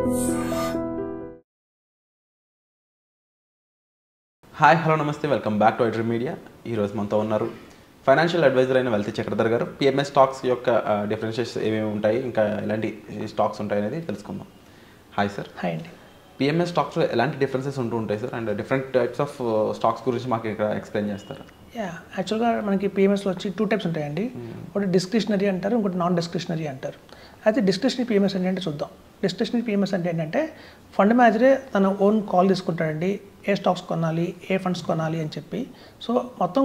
Hi hello నమస్తే, welcome back to iDream media. ఈరోజు మనతో ఉన్నారు ఫైనాన్షియల్ అడ్వైజర్ అయిన వెల్తీ చక్రధర్ గారు. పిఎంఎస్ స్టాక్స్ యొక్క డిఫరెన్షియేట్స్ ఏమేమి ఉంటాయి, ఇంకా ఎలాంటి స్టాక్స్ ఉంటాయి అనేది తెలుసుకుందాం. Hi sir. హాయ్ అండి. పిఎంఎస్ స్టాక్స్లో ఎలాంటి డిఫరెన్సెస్ ఉంటూ ఉంటాయి sir, and different types of stocks గురించి మాకు ఇక్కడ ఎక్స్ప్లెయిన్ చేస్తారు? యాక్చువల్గా మనకి పిఎంఎస్లో వచ్చి 2 టైప్స్ ఉంటాయండి. ఒకటి డిస్క్రిషనరీ అంటారు, ఇంకోటి నాన్ డిస్క్రిషనరీ అంటారు. అయితే డిస్క్రిషనరీ పిఎంఎస్ ఏంటంటే చూద్దాం. డిస్క్రిషనరీ పిఎంఎస్ అంటే ఏంటంటే ఫండ్ మేనేజరే తన ఓన్ కాల్ తీసుకుంటాడండి, ఏ స్టాక్స్ కొనాలి, ఏ ఫండ్స్ కొనాలి అని చెప్పి. సో మొత్తం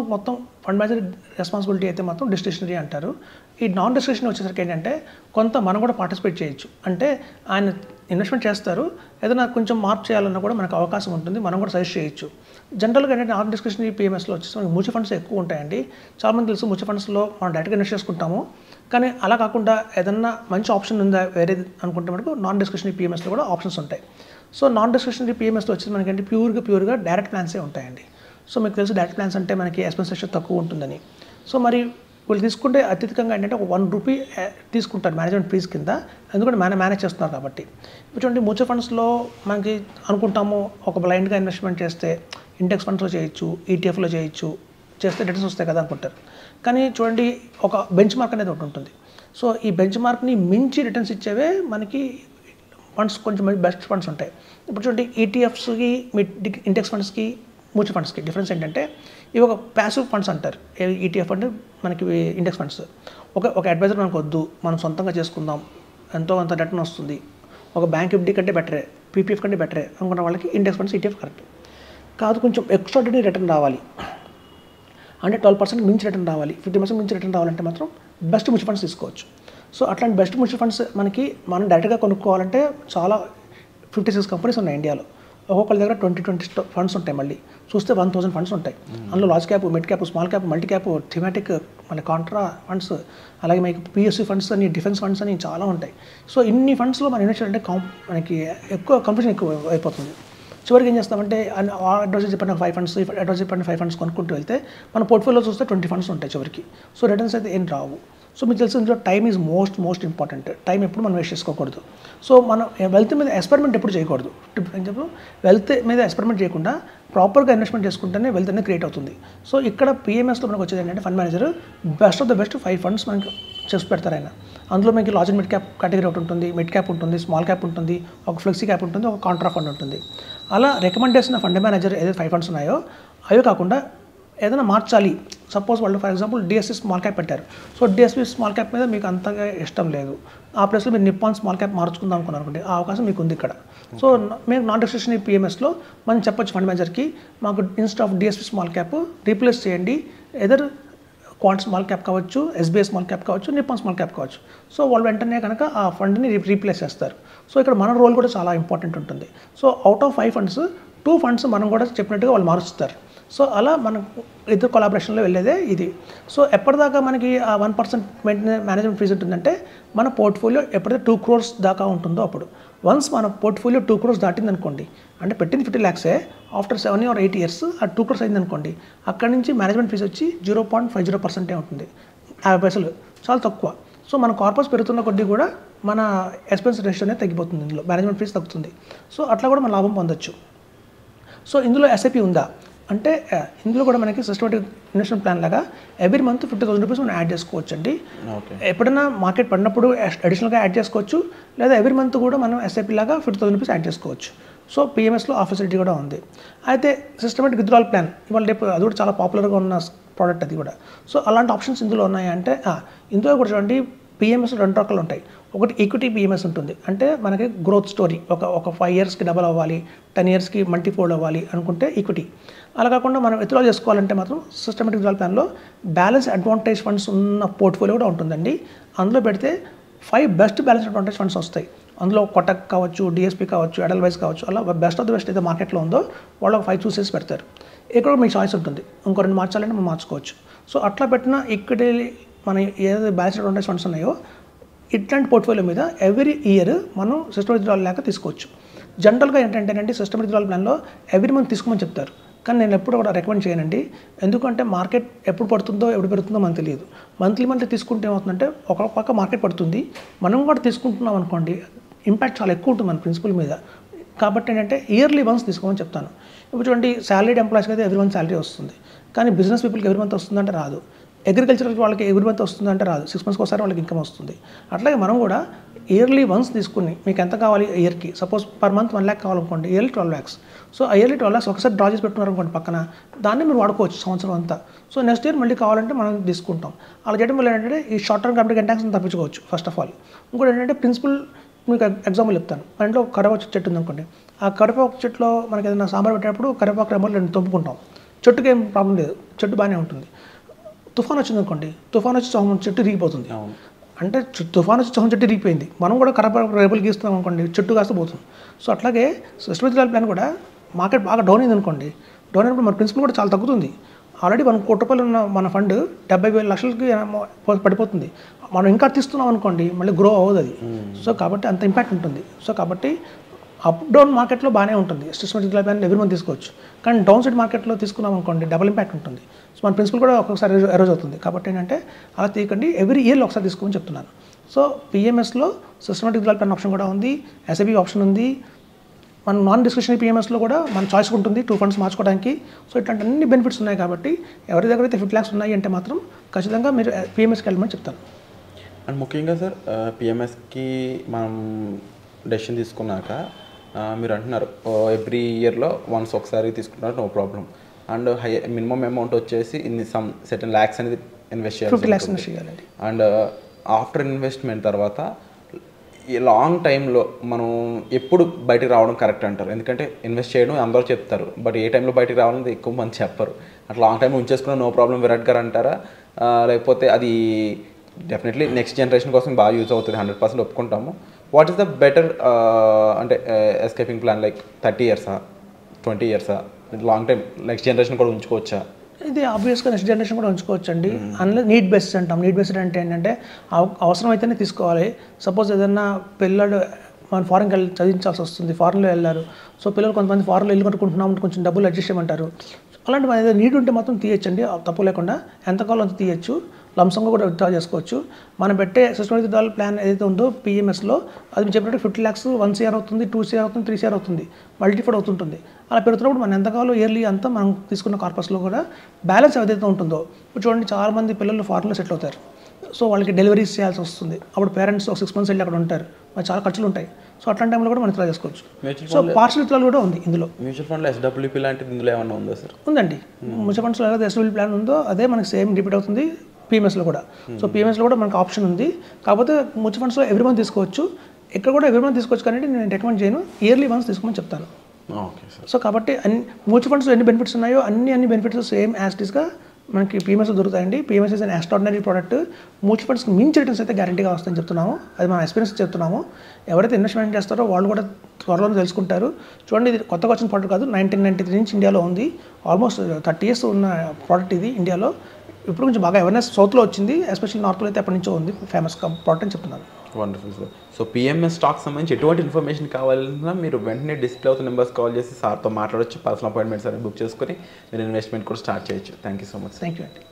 ఫండ్ మేనేజర్ రెస్పాన్సిబిలిటీ అయితే మొత్తం డిస్క్రిషనరీ అంటారు. ఈ నాన్ డిస్క్రిషనరీ వచ్చేసరికి ఏంటంటే కొంత మనం కూడా పార్టిసిపేట్ చేయొచ్చు. అంటే ఆయన ఇన్వెస్ట్మెంట్ చేస్తారు, ఏదైనా కొంచెం మార్క్ చేయాలన్నా కూడా మనకు అవకాశం ఉంటుంది, మనం కూడా సజెస్ట్ చేయొచ్చు. జనరల్గా ఏంటంటే నాన్ డిస్క్రిషనరీ పిఎంఎస్లో వచ్చేసి మనకి మ్యూచువల్ ఫండ్స్ ఎక్కువ ఉంటాయండి. చాలామంది తెలుసు మ్యూచువల్ ఫండ్స్లో మనం డైరెక్ట్గా ఇన్వెస్ట్ చేసుకుంటాము. కానీ అలా కాకుండా ఏదన్నా మంచి ఆప్షన్ ఉందా వేరేది అనుకుంటే మనకు నాన్ డిస్క్రిషనరీ పిఎంఎస్లో కూడా ఆప్షన్స్ ఉంటాయి. సో నాన్ డిస్క్రిషనరీ పిఎంఎస్లో వచ్చేసి మనకంటే ప్యూర్గా డైరెక్ట్ ప్లాన్సే ఉంటాయండి. సో మీకు తెలుసు డైరెక్ట్ ప్లాన్స్ అంటే మనకి ఎక్స్పెన్సెస్ తక్కువ ఉంటుందని. సో మరి వీళ్ళు తీసుకుంటే అత్యధికంగా ఏంటంటే ఒక ₹1 తీసుకుంటారు మేనేజ్మెంట్ ఫీజ్ కింద, ఎందుకంటే మేనేజ్ చేస్తున్నారు కాబట్టి. ఇటువంటి మ్యూచువల్ ఫండ్స్లో మనకి అనుకుంటాము ఒక బ్లైండ్గా ఇన్వెస్ట్మెంట్ చేస్తే ఇండెక్స్ ఫండ్స్లో చేయొచ్చు, ఈటీఎఫ్లో చేయొచ్చు, చేస్తే రిటర్న్స్ వస్తాయి కదా అనుకుంటారు. కానీ చూడండి ఒక బెంచ్ మార్క్ అనేది ఒకటి ఉంటుంది. సో ఈ బెంచ్ మార్క్ని మించి రిటర్న్స్ ఇచ్చేవే మనకి ఫండ్స్ కొంచెం బెస్ట్ ఫండ్స్ ఉంటాయి. ఇప్పుడు చూడండి ఈటీఎఫ్స్కి ఇండెక్స్ ఫండ్స్కి మ్యూచువల్ ఫండ్స్కి డిఫరెన్స్ ఏంటంటే ఇవి ఒక ప్యాసివ్ ఫండ్స్ అంటారు. ఈటీఎఫ్ అంటే మనకి ఇండెక్స్ ఫండ్స్. ఒక అడ్వైజర్ మనకు వద్దు, మనం సొంతంగా చేసుకుందాం, ఎంతో కొంత రిటర్న్ వస్తుంది, ఒక బ్యాంక్ ఎఫ్డీ కంటే బెటరే, పీపీఎఫ్ కంటే బెటరే అనుకున్న వాళ్ళకి ఇండెక్స్ ఫండ్స్ ఈటీఎఫ్ కరెక్ట్ కాదు. కొంచెం ఎక్స్ట్రాడినరీ రిటర్న్ రావాలి అంటే 12% మించి రిటర్న్ రావాలి, 50% మించి రిటర్న్ రావాలంటే మాత్రం బెస్ట్ మ్యూచువల్ ఫండ్స్ తీసుకోవచ్చు. సో అట్లాంటి బెస్ట్ మ్యూచువల్ ఫండ్స్ మనం డైరెక్ట్గా కొనుక్కోవాలంటే చాలా 56 కంపెనీస్ ఉన్నాయి ఇండియాలో. ఒక్కొక్కరి దగ్గర 20 ఫండ్స్ ఉంటాయి. మళ్ళీ చూస్తే 1000 ఫండ్స్ ఉంటాయి. అందులో large cap, mid cap, small cap, multi cap, thematic, మళ్ళీ కాంట్రా ఫండ్స్, అలాగే మనకి పిఎస్సి ఫండ్స్ అని, డిఫెన్స్ ఫండ్స్ అని చాలా ఉంటాయి. సో ఇన్ని ఫండ్స్లో మనం ఇన్వెస్ట్ అంటే మనకి ఎక్కువ కన్ఫ్యూజన్ ఎక్కువ అయిపోతుంది. చివరికి ఏం చేస్తామంటే అడ్వైజర్ చెప్పిన 5 ఫండ్స్, అడ్వైజర్ చెప్పిన 5 ఫండ్స్ కొనుక్కుంటూ వెళ్తే మన పోర్ట్ఫోలియో చూస్తే 20 ఫండ్స్ ఉంటాయి చివరికి. సో రిటర్న్స్ అయితే ఏం రావు. సో మీకు తెలిసిన ఇందులో time is most important. Time ఎప్పుడు మనం వేస్ట్ చేసుకోకూడదు. సో మనం వెల్త్ మీద ఎక్స్పెరిమెంట్ ఎప్పుడు చేయకూడదు. వెల్త్ మీద ఎక్స్పెరిమెంట్ చేయకుండా ప్రాపర్గా ఇన్వెస్ట్మెంట్ చేసుకుంటేనే వెల్త్ అనేది క్రియేట్ అవుతుంది. సో ఇక్కడ పిఎంఎస్లో మనకు వచ్చేది ఏంటంటే fund manager best of the best 5 funds మనకి చేసి పెడతారు ఆయన. అందులో మనకి large and mid cap category ఒకటి ఉంటుంది, మిడ్ క్యాప్ ఉంటుంది, స్మాల్ క్యాప్ ఉంటుంది, ఒక ఫ్లెక్సీ క్యాప్ ఉంటుంది, ఒక కాంట్రా ఫండ్ ఉంటుంది. అలా రికమెండ్ చేసిన ఫండ్ మేనేజర్ ఏదైతే 5 ఫండ్స్ ఉన్నాయో అవి కాకుండా ఏదైనా మార్చాలి. సపోజ్ వాళ్ళు for example DSC small cap పెట్టారు. సో డిఎస్సి స్మాల్ క్యాప్ మీద మీకు అంతగా ఇష్టం లేదు, ఆ ప్లేస్లో మీరు నిప్పాన్ స్మాల్ క్యాప్ మార్చుకుందాం అనుకున్నారు అనుకోండి, ఆ అవకాశం మీకు ఉంది ఇక్కడ. సో మేము నాన్ డిస్క్రిషనరీ పిఎంఎస్లో మనం చెప్పొచ్చు ఫండ్ మేనేజర్కి, మాకు instead of DSC small cap replace చేయండి, ఎదర్ క్వాంట్ స్మాల్ క్యాప్ కావచ్చు, ఎస్బీఐ స్మాల్ క్యాప్ కావచ్చు, నిప్పాన్ స్మాల్ క్యాప్ కావచ్చు. సో వాళ్ళు వెంటనే కనుక ఆ ఫండ్ని రీప్లేస్ చేస్తారు. సో ఇక్కడ మన రోల్ కూడా చాలా ఇంపార్టెంట్ ఉంటుంది. So out of 5 funds 2 funds మనం కూడా చెప్పినట్టుగా వాళ్ళు మారుస్తారు. సో అలా మనకు ఇద్దరు కొలాబరేషన్లో వెళ్ళేదే ఇది. సో ఎప్పటిదాకా మనకి ఆ 1% మేనేజ్మెంట్ ఫీజు ఉంటుందంటే మన పోర్ట్ఫోలియో ఎప్పుడైతే 2 crores దాకా ఉంటుందో అప్పుడు. వన్స్ మన పోర్ట్ఫోలియో 2 crores దాటిందనుకోండి, అంటే పెట్టింది 50 lakhs, ఆఫ్టర్ 7 or 8 years ఆ 2 crores అయిందనుకోండి, అక్కడి నుంచి మేనేజ్మెంట్ ఫీజు వచ్చి 0.50% ఉంటుంది. 50 పైసలు చాలా తక్కువ. సో మన కార్పస్ పెరుగుతున్న కొద్దీ కూడా మన ఎక్స్పెన్స్ రేషియో అనేది తగ్గిపోతుంది, ఇందులో మేనేజ్మెంట్ ఫీజు తగ్గుతుంది. సో అట్లా కూడా మన లాభం పొందొచ్చు. సో ఇందులో ఎస్ఐపి ఉందా అంటే ఇందులో కూడా మనకి సిస్టమేటిక్ ఇన్వెస్ట్మెంట్ ప్లాన్ లాగా ఎవ్రీ మంత్ ₹50,000 మనం యాడ్ చేసుకోవచ్చు అండి. ఎప్పుడైనా మార్కెట్ పడినప్పుడు అడిషనల్గా యాడ్ చేసుకోవచ్చు, లేదా ఎవ్రీ మంత్ కూడా మనం ఎస్ఐపి లాగా ₹50,000 యాడ్ చేసుకోవచ్చు. సో పిఎంఎస్లో ఆ ఫెసిలిటీ కూడా ఉంది. అయితే సిస్టమేటిక్ విత్డ్రాల్ ప్లాన్ ఇవాళ రేపు అది కూడా చాలా పాపులర్గా ఉన్న ప్రోడక్ట్ అది కూడా. సో అలాంటి ఆప్షన్స్ ఇందులో ఉన్నాయి. అంటే ఇందులో కూడా చూడండి పిఎంఎస్ 2 రకాలు ఉంటాయి. ఒకటి ఈక్విటీ పిఎంఎస్ ఉంటుంది, అంటే మనకి గ్రోత్ స్టోరీ, ఒక 5 yearsకి డబల్ అవ్వాలి, 10 yearsకి మల్టీఫోల్డ్ అవ్వాలి అనుకుంటే ఈక్విటీ. అలా కాకుండా మనం విత్డ్రా చేసుకోవాలంటే మాత్రం సిస్టమేటిక్ విత్డ్రాల్ ప్లాన్లో బ్యాలెన్స్ అడ్వాంటేజ్ ఫండ్స్ ఉన్న పోర్ట్ఫోలియో కూడా ఉంటుందండి. అందులో పెడితే 5 బెస్ట్ బ్యాలెన్స్ అడ్వాంటేజ్ ఫండ్స్ వస్తాయి. అందులో కొటక్ కావచ్చు, డిఎస్పీ కావచ్చు, ఎడల్వైజ్ కావచ్చు, అలా బెస్ట్ ఆఫ్ ద బెస్ట్ ఏదో మార్కెట్లో ఉందో వాళ్ళు ఒక 5 చూసేసి పెడతారు. ఇక్కడ మీ చాయిస్ ఉంటుంది, ఇంకో 2 మార్చాలంటే మనం మార్చుకోవచ్చు. సో అట్లా పెట్టిన ఈక్విటీ మన ఏదైతే బ్యాలెన్స్ అడ్వాంటేజ్ ఫండ్స్ ఉన్నాయో ఇట్లాంటి పోర్ట్ఫోలియో మీద ఎవ్రీ ఇయర్ మనం సిస్టమ్ విత్డ్రాల్ లేక తీసుకోవచ్చు. జనరల్గా ఏంటంటేనండి సిస్టమ్ విత్డ్రాల్ ప్లాన్లో ఎవ్రీ మంత్ తీసుకోమని చెప్తారు, కానీ నేను ఎప్పుడు కూడా రికమెండ్ చేయనండి. ఎందుకంటే మార్కెట్ ఎప్పుడు పడుతుందో ఎప్పుడు పెరుగుతుందో మనకు తెలియదు. మంత్లీ తీసుకుంటే ఏమవుతుందంటే ఒక పక్క మార్కెట్ పడుతుంది, మనం కూడా తీసుకుంటున్నాం అనుకోండి, ఇంపాక్ట్ చాలా ఎక్కువ ఉంటుంది మన ప్రిన్సిపల్ మీద. కాబట్టి ఏంటంటే ఇయర్లీ వన్స్ తీసుకోమని చెప్తాను. ఇప్పుడు చూడండి, సాలరీడ్ ఎంప్లాయీస్కి అయితే ఎవ్రీ మంత్ సాలరీ వస్తుంది, కానీ బిజినెస్ పీపుల్కి ఎవ్రీ మంత్ వస్తుందంటే రాదు. అగ్రికల్చరల్ వాళ్ళకి ఎవ్రీ మంత్ వస్తుందంటే రాదు, 6 months ఒకసారి వాళ్ళకి ఇన్కమ్ వస్తుంది. అట్లాగే మనం కూడా ఇయర్లీ వన్స్ తీసుకుని మీకు ఎంత కావాలి ఇయర్కి, సపోజ్ పర్ మంత్ 1 lakh కావాలనుకోండి, ఇయర్లీ 12 lakhs. సో ఆ ఇయర్లీ 12 lakhs ఒకసారి డ్రా చేసి పెట్టుకున్నారు అనుకోండి పక్కన, దాన్ని మీరు వాడుకోవచ్చు సంవత్సరం అంతా. సో నెక్స్ట్ ఇయర్ మళ్ళీ కావాలంటే మనం తీసుకుంటాం. అలా చేయడం వల్ల ఏంటంటే ఈ షార్ట్ టర్మ్ క్యాపిటల్ ట్యాక్స్ని తప్పించుకోవచ్చు ఫస్ట్ ఆఫ్ ఆల్. ఇంకోటి ఏంటంటే ప్రిన్సిపల్, మీకు ఎగ్జాంపుల్ చెప్తాను. మన ఇంట్లో కరివేపాకు చెట్టు ఉందనుకోండి, ఆ కరివేపాకు చెట్టులో మనకి ఏదైనా సాంబార్ పెట్టేటప్పుడు కరివేపాకు రెమ్మలు రెండు తొంపుకుంటాం, చెట్టుకి ఏం ప్రాబ్లం లేదు, చెట్టు బాగానే ఉంటుంది. తుఫాన్ వచ్చిందనుకోండి, తుఫాన్ వచ్చి చెట్టు ఇరిగిపోతుంది. అంటే తుఫాన్ వచ్చి చెట్టు ఇరిగిపోయింది, మనం కూడా కరివేపాకు రేపులు గీస్తున్నాం అనుకోండి, చెట్టు కాస్త పోతుంది. సో అట్లాగే సిస్టమేటిక్ ప్లాన్ కూడా మార్కెట్ బాగా డౌన్ అయింది అనుకోండి, డౌన్ అయినప్పుడు మన ప్రిన్సిపల్ కూడా చాలా తగ్గుతుంది. ఆల్రెడీ మనం 1 కోటి రూపాయలు ఉన్న మన ఫండ్ 70,000 లక్షలకి పడిపోతుంది. మనం ఇంకా తీస్తున్నాం అనుకోండి, మళ్ళీ గ్రో అవ్వదు అది. సో కాబట్టి అంత ఇంపాక్ట్ ఉంటుంది. సో కాబట్టి అప్ డౌన్ మార్కెట్లో బాగానే ఉంటుంది, సిస్టమేటిక్ ప్లాన్ ఎవరి మంది తీసుకోవచ్చు. కానీ డౌన్ సైడ్ మార్కెట్లో తీసుకున్నాం అనుకోండి, డబుల్ ఇంపాక్ట్ ఉంటుంది. సో మన ప్రిన్సిపల్ కూడా ఒక్కొక్కసారి ఎరోజ్ అవుతుంది. కాబట్టి ఏంటంటే అలా తీయకండి, ఎవ్రీ ఇయర్లో ఒకసారి తీసుకోమని చెప్తున్నాను. సో పిఎంఎస్లో సిస్టమేటిక్ ప్లాన్ ఆప్షన్ కూడా ఉంది, ఎస్ఐబి ఆప్షన్ ఉంది. మన నాన్ డిస్క్రిషనరీ పిఎంఎస్లో కూడా మన చాయిస్ ఉంటుంది 2 funds మార్చుకోవడానికి. సో ఇట్లాంటి అన్ని బెనిఫిట్స్ ఉన్నాయి. కాబట్టి ఎవరి దగ్గర అయితే 50 lakhs ఉన్నాయి అంటే మాత్రం ఖచ్చితంగా మీరు పిఎంఎస్కి వెళ్ళమని చెప్తాను. అండ్ ముఖ్యంగా సార్, పిఎంఎస్కి మనం డెసిషన్ తీసుకున్నాక మీరు అంటున్నారు ఎవ్రీ ఇయర్లో వన్స్ ఒకసారి తీసుకుంటారు, no problem. And minimum amount వచ్చేసి ఇన్ని సమ్ సెటన్ ల్యాక్స్ అనేది ఇన్వెస్ట్ చేయాలి, 50 lakhs ఇన్వెస్ట్ చేయాలండి. అండ్ ఆఫ్టర్ ఇన్వెస్ట్మెంట్ తర్వాత ఈ లాంగ్ టైంలో మనం ఎప్పుడు బయటికి రావడం కరెక్ట్ అంటారు? ఎందుకంటే ఇన్వెస్ట్ చేయడం అందరూ చెప్తారు, బట్ ఏ టైంలో బయటికి రావాలని ఎక్కువ మంది చెప్పరు. అట్లా లాంగ్ టైం ఉంచేసుకున్న నో ప్రాబ్లం విరాట్ గారు అంటారా, లేకపోతే అది డెఫినెట్లీ నెక్స్ట్ జనరేషన్ కోసం బాగా యూజ్ అవుతుంది, 100% ఒప్పుకుంటాము. వాట్ ఈస్ ద బెటర్ అంటే escaping plan, like 30 years, 20 years, long time next generation కూడా ఉంచుకోవచ్చా? ఇది ఆబ్వియస్గా నెక్స్ట్ జనరేషన్ కూడా ఉంచుకోవచ్చు అండి. అందులో నీడ్ బేస్డ్ అంటాం. నీడ్ బేస్డ్ అంటే ఏంటంటే అవసరం అయితేనే తీసుకోవాలి. సపోజ్ ఏదన్నా పిల్లలు మన ఫారెన్కి వెళ్ళి చదివించాల్సి వస్తుంది, ఫారెన్లో వెళ్ళారు. సో పిల్లలు కొంతమంది ఫారెన్లో ఇల్లు కట్టుకుంటున్నాం, కొంచెం డబ్బులు అడ్జస్ట్ చేయమంటారు. అలాంటి మన ఏదైనా నీడ్ ఉంటే మాత్రం తీయచ్చండి, తప్పు లేకుండా. ఎంత కావాలో అంత తీయచ్చు, లంసంగా కూడా విత్డ్రా చేసుకోవచ్చు. మనం పెట్టే సిస్టమేటిక్ ప్లాన్ ఏదైతే ఉందో పిఎంఎస్లో, అది మీరు చెప్పినట్టు 50 lakhs 1 CR అవుతుంది, 2 CR అవుతుంది, 3 CR అవుతుంది, మల్టిఫైడ్ అవుతుంటుంది. అలా పెడుతున్నప్పుడు మనం ఎంత కావాలో ఇయర్లీ అంతా మనం తీసుకున్న కార్పస్లో కూడా బ్యాలెన్స్ ఏదైతే ఉంటుందో. ఇప్పుడు చూడండి, చాలామంది పిల్లలు ఫారెన్లో సెటిల్ అవుతారు. సో వాళ్ళకి డెలివరీస్ చేయాల్సి వస్తుంది, అప్పుడు పేరెంట్స్ ఒక 6 months వెళ్ళి అక్కడ ఉంటారు, మరి చాలా ఖర్చులు ఉంటాయి. సో అట్లాంటి టైంలో కూడా మనం విత్డ్రా చేసుకోవచ్చు. సో పార్షియల్ విత్డ్రాల్ కూడా ఉంది ఇందులో. మ్యూచువల్ ఫండ్లో ఎస్డబ్ల్యూపీ లాంటిది ఇందులో ఏమన్నా ఉందా సార్? ఉందండి. మ్యూచువల్ ఫండ్స్లో ఏదైతే ఎస్డబ్ల్యూపీ ప్లాన్ ఉందో అదే మనకి సేమ్ రిపీట్ అవుతుంది పిఎంఎస్లో కూడా. సో పిఎంఎస్లో కూడా మనకు ఆప్షన్ ఉంది, కాకపోతే మ్యూచువల్ ఫండ్స్లో ఎవ్రీ మంత్ తీసుకోవచ్చు, ఇక్కడ కూడా ఎవ్రీ మంత్ తీసుకోవచ్చు. కానీ నేను రికమెండ్ చేయను, ఇయర్లీ వన్స్ తీసుకోమని చెప్తాను. Okay sir. సో కాబట్టి మ్యూచువల్ ఫండ్స్లో ఎన్ని బెనిఫిట్స్ ఉన్నాయో అన్ని బెనిఫిట్స్ సేమ్ యాజ్ ఇట్ ఈస్గా మనకి పిఎంఎస్లో దొరుకుతాయండి. PMS is an extraordinary product. Mutual ఫండ్స్కి మించి రిటర్న్స్ అయితే గ్యారంటీగా వస్తాయని చెప్తున్నాము, అది మన ఎక్స్పీరియన్స్ చెప్తున్నాము. ఎవరైతే ఇన్వెస్ట్మెంట్ చేస్తారో వాళ్ళు కూడా త్వరలోనే తెలుసుకుంటారు. చూడండి, ఇది కొత్తగా వచ్చిన ప్రోడక్ట్ కాదు, 1993 నుంచి ఇండియాలో ఉంది. ఆల్మోస్ట్ 30 years ఉన్న ప్రోడక్ట్ ఇది ఇండియాలో. ఇప్పుడు కొంచెం బాగా అవేర్నెస్ సౌత్లో వచ్చింది, ఎస్పెషల్లీ నార్త్లో అయితే ఎప్పటి నుంచో ఉంది, ఫేమస్ ప్రోడక్ట్ అని చెప్తున్నాను. Wonderful sir. So PMS stocks సంబంధించి ఎటువంటి ఇన్ఫర్మేషన్ కావాలన్నా మీరు వెంటనే డిస్ప్లే అవుతున్న నెంబర్స్ కాల్ చేసి సార్తో మాట్లాడవచ్చు, పర్సనల్ అపాయింట్మెంట్స్ అనేది బుక్ చేసుకొని మీరు ఇన్వెస్ట్మెంట్ కూడా స్టార్ట్ చేయొచ్చు. Thank you so much. Thank you అండి.